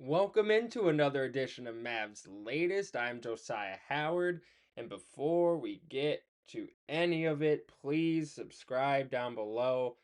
Welcome into another edition of Mavs Latest. I'm Josyah Howard, and before we get to any of it, please subscribe down below.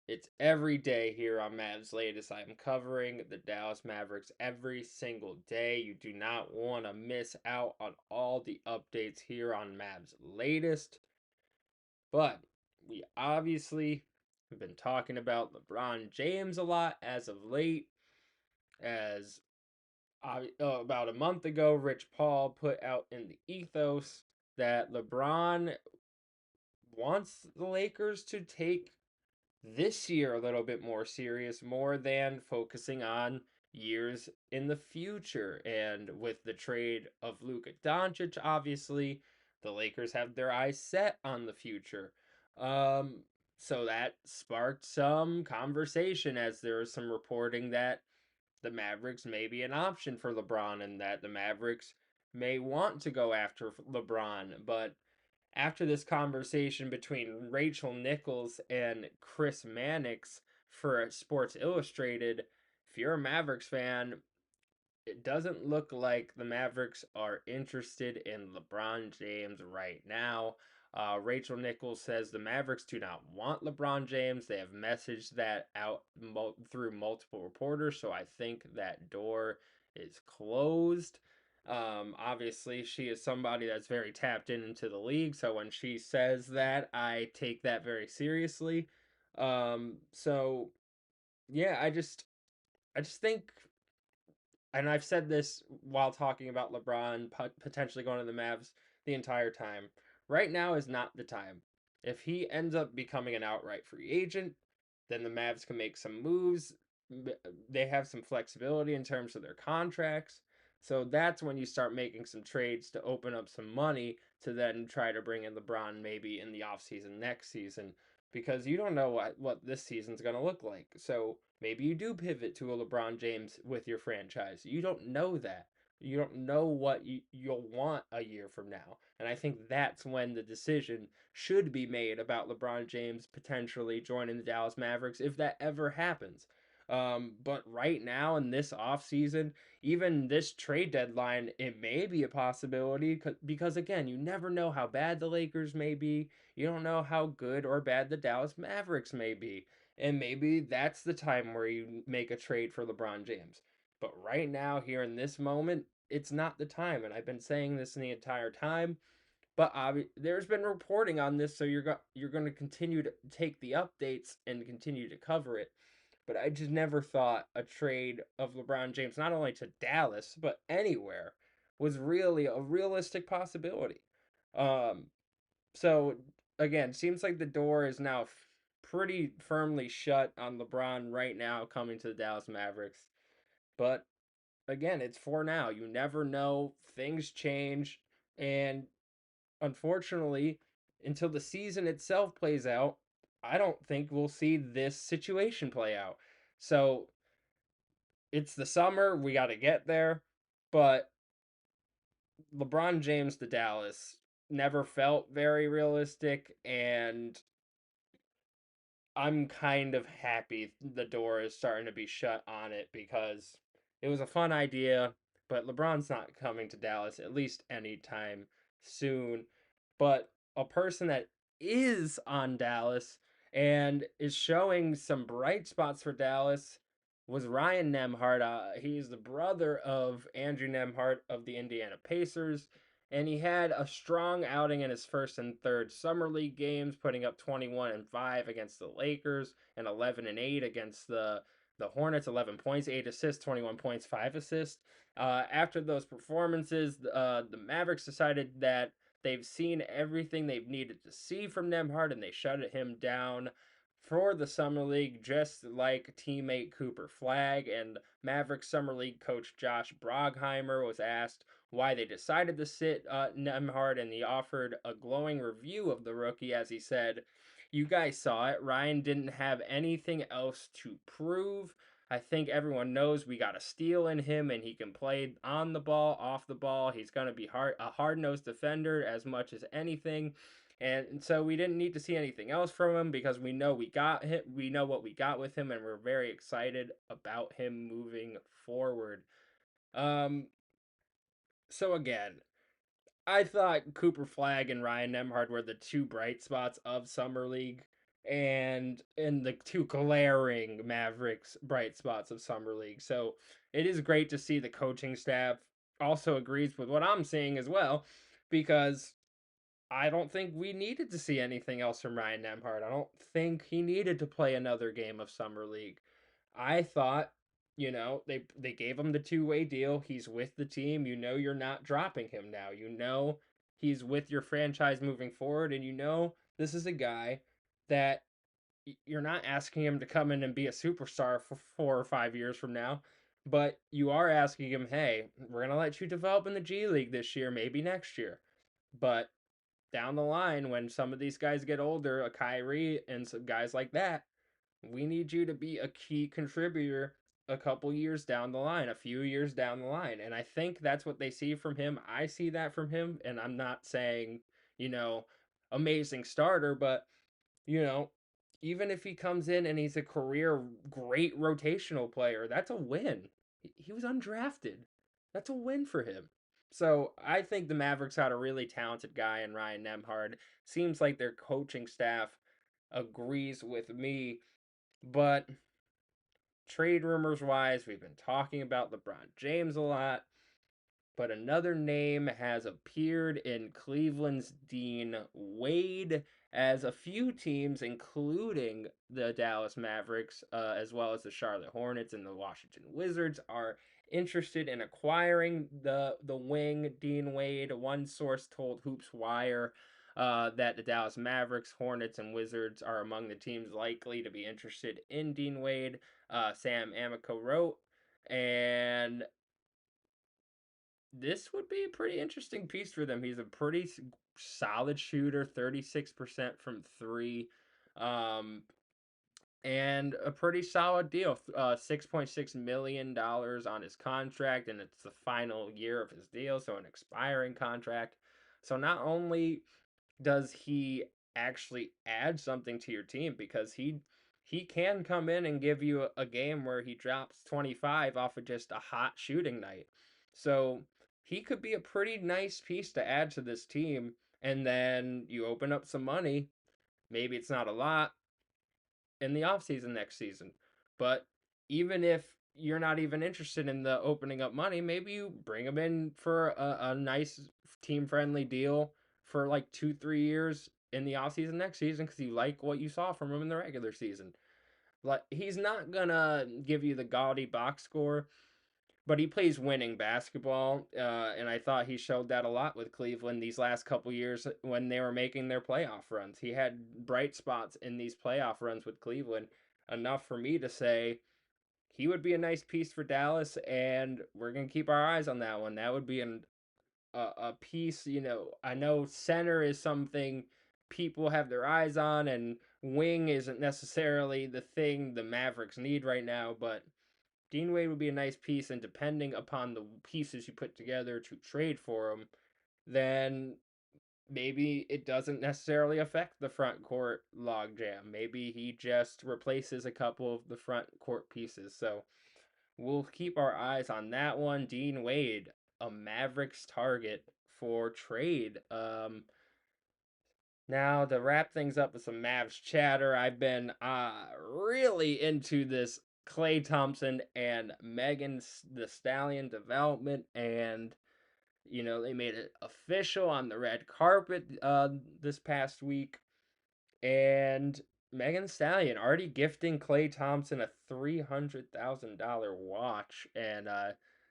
It's every day here on Mavs Latest. I'm covering the Dallas Mavericks every single day. You do not want to miss out on all the updates here on Mavs Latest. But we obviously have been talking about LeBron James a lot as of late, as about a month ago, Rich Paul put out in the ethos that LeBron wants the Lakers to take this year a little bit more serious, more than focusing on years in the future. And with the trade of Luka Doncic, obviously, the Lakers have their eyes set on the future. Um, so that sparked some conversation as there was some reporting that the Mavericks may be an option for LeBron and that the Mavericks may want to go after LeBron. But after this conversation between Rachel Nichols and Chris Mannix for Sports Illustrated, if you're a Mavericks fan, it doesn't look like the Mavericks are interested in LeBron James right now. Rachel Nichols says the Mavericks do not want LeBron James. They have messaged that out through multiple reporters, so I think that door is closed. Obviously, she is somebody that's very tapped into the league, so when she says that, I take that very seriously. So yeah, I just think, and I've said this while talking about LeBron potentially going to the Mavs the entire time. Right now is not the time. If he ends up becoming an outright free agent, then the Mavs can make some moves. They have some flexibility in terms of their contracts. So that's when you start making some trades to open up some money to then try to bring in LeBron maybe in the offseason next season, because you don't know what this season's going to look like. So maybe you do pivot to a LeBron James with your franchise. You don't know that. You don't know what you'll want a year from now. And I think that's when the decision should be made about LeBron James potentially joining the Dallas Mavericks if that ever happens. But right now in this offseason, even this trade deadline, it may be a possibility because, again, you never know how bad the Lakers may be. You don't know how good or bad the Dallas Mavericks may be. And maybe that's the time where you make a trade for LeBron James. But right now, here in this moment, it's not the time. And I've been saying this the entire time. But there's been reporting on this, so you're going to continue to take the updates and continue to cover it. But I just never thought a trade of LeBron James, not only to Dallas but anywhere, was really a realistic possibility. Um, so again, seems like the door is now pretty firmly shut on LeBron right now coming to the Dallas Mavericks. But again, it's for now. You never know. Things change. And unfortunately, until the season itself plays out, I don't think we'll see this situation play out. So it's the summer. We got to get there. But LeBron James to Dallas never felt very realistic. And I'm kind of happy the door is starting to be shut on it because it was a fun idea, but LeBron's not coming to Dallas at least anytime soon. But a person that is on Dallas and is showing some bright spots for Dallas was Ryan Nembhard. He's the brother of Andrew Nembhard of the Indiana Pacers, and he had a strong outing in his first and third summer league games, putting up 21 and 5 against the Lakers and 11 and 8 against the Hornets. 11 points, 8 assists, 21 points, 5 assists. After those performances, the Mavericks decided that they've seen everything they've needed to see from Nembhard, and they shut him down for the Summer League, just like teammate Cooper Flagg. And Mavericks Summer League coach Josh Brogheimer was asked why they decided to sit Nembhard, and he offered a glowing review of the rookie as he said, "You guys saw it. Ryan didn't have anything else to prove. I think everyone knows we got a steal in him, and he can play on the ball, off the ball. He's going to be a hard-nosed defender as much as anything. And so we didn't need to see anything else from him because we know we got him, we know what we got with him, and we're very excited about him moving forward. Um, so again, I thought Cooper Flag and Ryan Nemhard were the two bright spots of Summer League and the two glaring Mavericks bright spots of Summer League. So it is great to see the coaching staff also agrees with what I'm seeing as well, because I don't think we needed to see anything else from Ryan Nemhard. I don't think he needed to play another game of Summer League. I thought, they gave him the two-way deal. He's with the team. You know you're not dropping him now. You know he's with your franchise moving forward, and you know this is a guy that you're not asking him to come in and be a superstar for 4 or 5 years from now, but you are asking him, hey, we're gonna let you develop in the G League this year, maybe next year, but down the line when some of these guys get older, a Kyrie and some guys like that, we need you to be a key contributor a couple years down the line, a few years down the line. And I think that's what they see from him. I see that from him. And I'm not saying, you know, amazing starter, but, you know, even if he comes in and he's a career great rotational player, that's a win. He was undrafted. That's a win for him. So I think the Mavericks had a really talented guy in Ryan Nemhard. Seems like their coaching staff agrees with me, but trade rumors wise, we've been talking about LeBron James a lot, but another name has appeared in Cleveland's Dean Wade, as a few teams, including the Dallas Mavericks, as well as the Charlotte Hornets and the Washington Wizards, are interested in acquiring the wing Dean Wade. One source told Hoops Wire that the Dallas Mavericks, Hornets, and Wizards are among the teams likely to be interested in Dean Wade. Sam Amico wrote, and this would be a pretty interesting piece for them. He's a pretty solid shooter, 36% from three, um, and a pretty solid deal. $6.6 million on his contract, and it's the final year of his deal, so an expiring contract. So not only does he actually add something to your team, because he can come in and give you a game where he drops 25 off of just a hot shooting night. So he could be a pretty nice piece to add to this team. And then you open up some money. Maybe it's not a lot in the offseason next season. But even if you're not even interested in the opening up money, maybe you bring him in for a nice team friendly deal for like 2, 3 years in the offseason next season because you like what you saw from him in the regular season. Like, he's not gonna give you the gaudy box score, but he plays winning basketball, and I thought he showed that a lot with Cleveland these last couple years when they were making their playoff runs. He had bright spots in these playoff runs with Cleveland, enough for me to say he would be a nice piece for Dallas, and we're gonna keep our eyes on that one. That would be a piece. I know center is something people have their eyes on, and wing isn't necessarily the thing the Mavericks need right now, but Dean Wade would be a nice piece, and depending upon the pieces you put together to trade for him, then maybe it doesn't necessarily affect the front court logjam. Maybe he just replaces a couple of the front court pieces. So we'll keep our eyes on that one. Dean Wade, a Mavericks target for trade. Now, to wrap things up with some Mavs chatter, I've been really into this Klay Thompson and Megan the Stallion development, and they made it official on the red carpet this past week, and Megan Thee Stallion already gifting Klay Thompson a $300,000 watch, and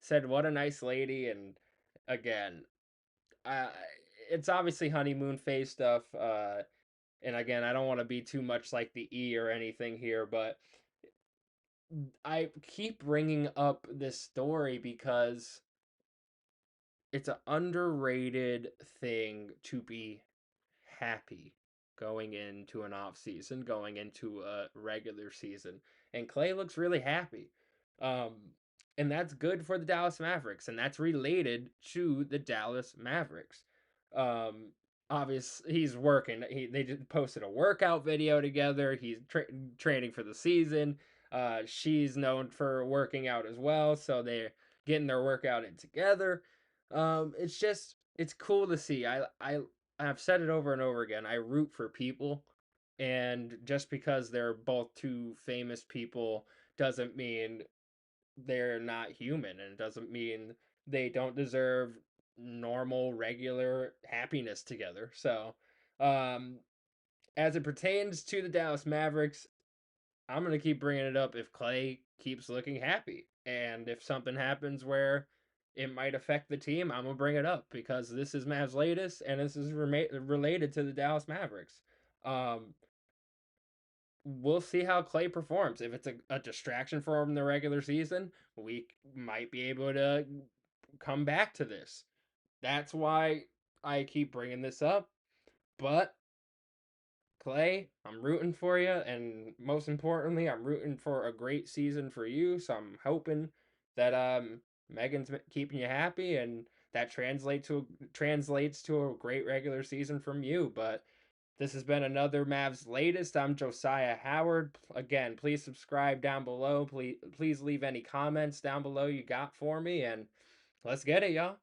said what a nice lady. And again, uh, it's obviously honeymoon phase stuff. And again, I don't want to be too much like the E or anything here, but I keep bringing up this story because it's an underrated thing to be happy going into an off season, going into a regular season. And Clay looks really happy. Um, and that's good for the Dallas Mavericks, and that's related to the Dallas Mavericks. Um, he's working. They just posted a workout video together. He's training for the season. She's known for working out as well, so they're getting their workout in together. It's cool to see. I've said it over and over again. I root for people, and just because they're both two famous people doesn't mean they're not human, and it doesn't mean they don't deserve normal, regular happiness together. So, um, as it pertains to the Dallas Mavericks, I'm gonna keep bringing it up if Clay keeps looking happy, and if something happens where it might affect the team, I'm gonna bring it up because this is Mavs latest, and this is related to the Dallas Mavericks. Um, we'll see how Clay performs. If it's a distraction for him in the regular season, we might be able to come back to this. That's why I keep bringing this up. But Clay, I'm rooting for you, and most importantly, I'm rooting for a great season for you. So I'm hoping that Megan's keeping you happy, and that translates to a great regular season from you. But this has been another Mavs latest. I'm Josyah Howard. Again, please subscribe down below. Please leave any comments down below you got for me, and let's get it, y'all.